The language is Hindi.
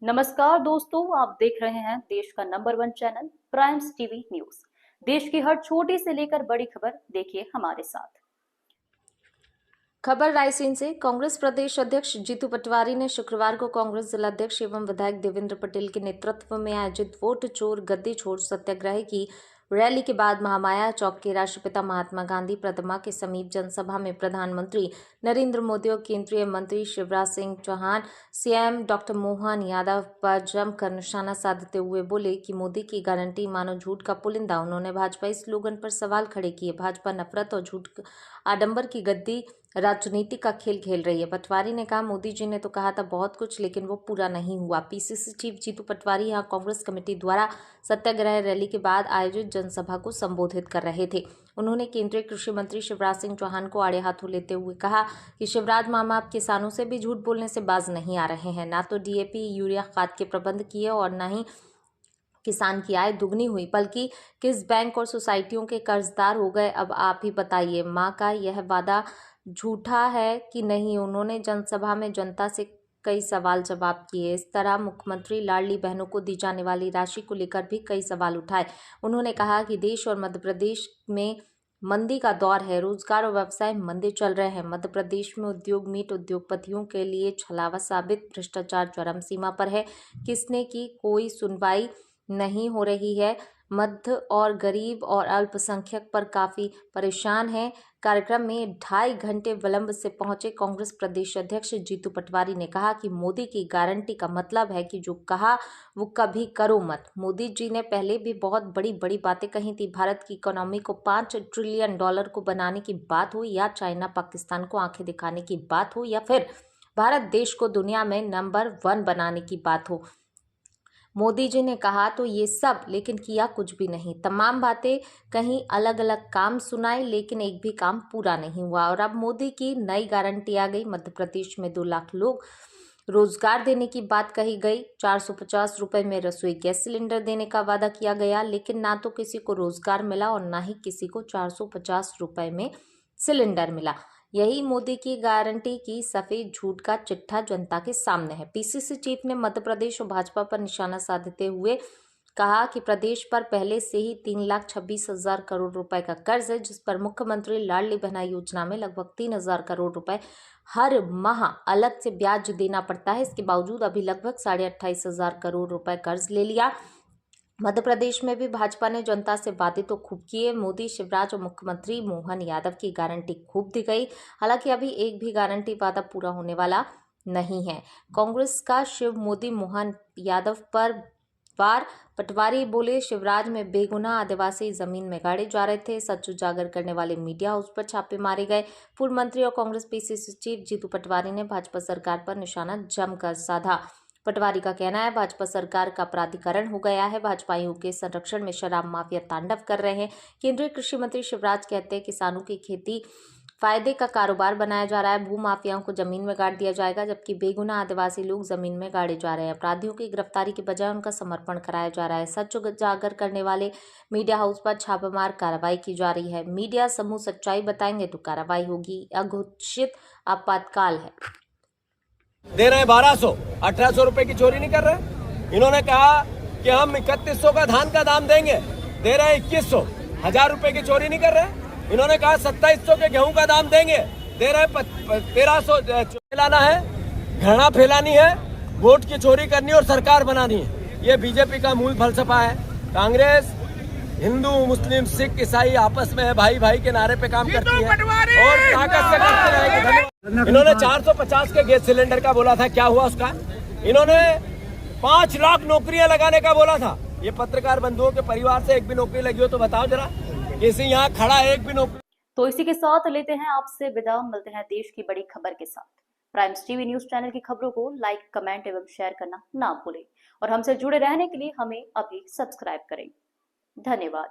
नमस्कार दोस्तों, आप देख रहे हैं देश का number 1 channel primes TV news. देश की हर छोटी से लेकर बड़ी खबर देखिए हमारे साथ। खबर रायसेन से। कांग्रेस प्रदेश अध्यक्ष जीतू पटवारी ने शुक्रवार को कांग्रेस जिलाध्यक्ष एवं विधायक देवेंद्र पटेल के नेतृत्व में आयोजित वोट चोर गद्दी छोड़ सत्याग्रह की रैली के बाद महामाया चौक के राष्ट्रपिता महात्मा गांधी प्रतिमा के समीप जनसभा में प्रधानमंत्री नरेंद्र मोदी और केंद्रीय मंत्री शिवराज सिंह चौहान, सीएम डॉक्टर मोहन यादव पर जमकर निशाना साधते हुए बोले कि मोदी की गारंटी मानो झूठ का पुलिंदा। उन्होंने भाजपा स्लोगन पर सवाल खड़े किए। भाजपा नफरत और झूठ आडंबर की गद्दी राजनीति का खेल खेल रही है। पटवारी ने कहा, मोदी जी ने तो कहा था बहुत कुछ, लेकिन वो पूरा नहीं हुआ। पीसीसी चीफ जीतू पटवारी यहां कांग्रेस कमेटी द्वारा सत्याग्रह रैली के बाद आयोजित जनसभा को संबोधित कर रहे थे। उन्होंने केंद्रीय कृषि मंत्री शिवराज सिंह चौहान को आड़े हाथों लेते हुए कहा कि शिवराज मामा अब किसानों से भी झूठ बोलने से बाज नहीं आ रहे हैं। ना तो डीएपी यूरिया खाद के प्रबंध किए और न ही किसान की आय दुगनी हुई, बल्कि किस बैंक और सोसाइटियों के कर्जदार हो गए। अब आप ही बताइए, माँ का यह वादा झूठा है कि नहीं। उन्होंने जनसभा में जनता से कई सवाल जवाब किए। इस तरह मुख्यमंत्री लाडली बहनों को दी जाने वाली राशि को लेकर भी कई सवाल उठाए। उन्होंने कहा कि देश और मध्य प्रदेश में मंदी का दौर है, रोजगार और व्यवसाय मंदे चल रहे हैं। मध्य प्रदेश में उद्योग मीट उद्योगपतियों के लिए छलावा साबित, भ्रष्टाचार चरम सीमा पर है। किसने की कोई सुनवाई नहीं हो रही है। मध्य और गरीब और अल्पसंख्यक पर काफी परेशान है। कार्यक्रम में 2.5 घंटे विलंब से पहुंचे कांग्रेस प्रदेश अध्यक्ष जीतू पटवारी ने कहा कि मोदी की गारंटी का मतलब है कि जो कहा वो कभी करो मत। मोदी जी ने पहले भी बहुत बड़ी बड़ी बातें कही थी। भारत की इकोनॉमी को $5 ट्रिलियन को बनाने की बात हो, या चाइना पाकिस्तान को आंखें दिखाने की बात हो, या फिर भारत देश को दुनिया में नंबर 1 बनाने की बात हो, मोदी जी ने कहा तो ये सब, लेकिन किया कुछ भी नहीं। तमाम बातें कहीं, अलग अलग काम सुनाए, लेकिन एक भी काम पूरा नहीं हुआ। और अब मोदी की नई गारंटी आ गई। मध्य प्रदेश में 2 लाख लोग रोजगार देने की बात कही गई। 450 रुपए में रसोई गैस सिलेंडर देने का वादा किया गया, लेकिन ना तो किसी को रोजगार मिला और ना ही किसी को 450 रुपए में सिलेंडर मिला। यही मोदी की गारंटी की सफेद झूठ का चिट्ठा जनता के सामने है। पीसीसी चीफ ने मध्य प्रदेश और भाजपा पर निशाना साधते हुए कहा कि प्रदेश पर पहले से ही 3,26,000 करोड़ रुपए का कर्ज है, जिस पर मुख्यमंत्री लाडली बहना योजना में लगभग 3,000 करोड़ रुपए हर माह अलग से ब्याज देना पड़ता है। इसके बावजूद अभी लगभग 28,500 करोड़ रुपए कर्ज ले लिया। मध्य प्रदेश में भी भाजपा ने जनता से वादे तो खूब किए। मोदी, शिवराज और मुख्यमंत्री मोहन यादव की गारंटी खूब दी गई। हालांकि अभी एक भी गारंटी वादा पूरा होने वाला नहीं है। कांग्रेस का शिव मोदी मोहन यादव पर वार। पटवारी बोले, शिवराज में बेगुनाह आदिवासी जमीन में गाड़े जा रहे थे। सच उजागर करने वाले मीडिया हाउस पर छापे मारे गए। पूर्व मंत्री और कांग्रेस पीसीसी चीफ जीतू पटवारी ने भाजपा सरकार पर निशाना जमकर साधा। पटवारी का कहना है, भाजपा सरकार का अपराधीकरण हो गया है। भाजपाइयों के संरक्षण में शराब माफिया तांडव कर रहे हैं। केंद्रीय कृषि मंत्री शिवराज कहते हैं, किसानों की खेती फायदे का कारोबार बनाया जा रहा है। भू माफियाओं को जमीन में गाड़ दिया जाएगा, जबकि बेगुनाह आदिवासी लोग जमीन में गाड़े जा रहे हैं। अपराधियों की गिरफ्तारी के बजाय उनका समर्पण कराया जा रहा है। सच उजागर करने वाले मीडिया हाउस पर छापेमार कार्रवाई की जा रही है। मीडिया समूह सच्चाई बताएंगे तो कार्रवाई होगी। अघोषित आपातकाल है। दे रहे हैं 1200, 1800 रुपए की चोरी नहीं कर रहे। इन्होंने कहा कि हम 3100 का धान का दाम देंगे, दे रहे हैं 2100। 1000 रुपए की चोरी नहीं कर रहे। इन्होंने कहा 2700 के गेहूं का दाम देंगे, दे रहे 1300। फैलाना है, घृणा फैलानी है, वोट की चोरी करनी और सरकार बनानी है। ये बीजेपी का मूल फलसफा है। कांग्रेस हिंदू, मुस्लिम, सिख, ईसाई आपस में है, भाई भाई के नारे पे काम करती है और ताकत से करते रहेगी। इन्होंने 450 के गैस सिलेंडर का बोला था, क्या हुआ उसका? इन्होंने 5 लाख नौकरियां लगाने का बोला था। ये पत्रकार बंधुओं के परिवार से एक भी नौकरी लगी हो तो बताओ जरा, किसी यहाँ खड़ा एक भी नौकरी। तो इसी के साथ लेते हैं आपसे विदा। मिलते हैं देश की बड़ी खबर के साथ। प्राइम्स टीवी न्यूज चैनल की खबरों को लाइक, कमेंट एवं शेयर करना ना भूलें और हमसे जुड़े रहने के लिए हमें अभी सब्सक्राइब करें। धन्यवाद।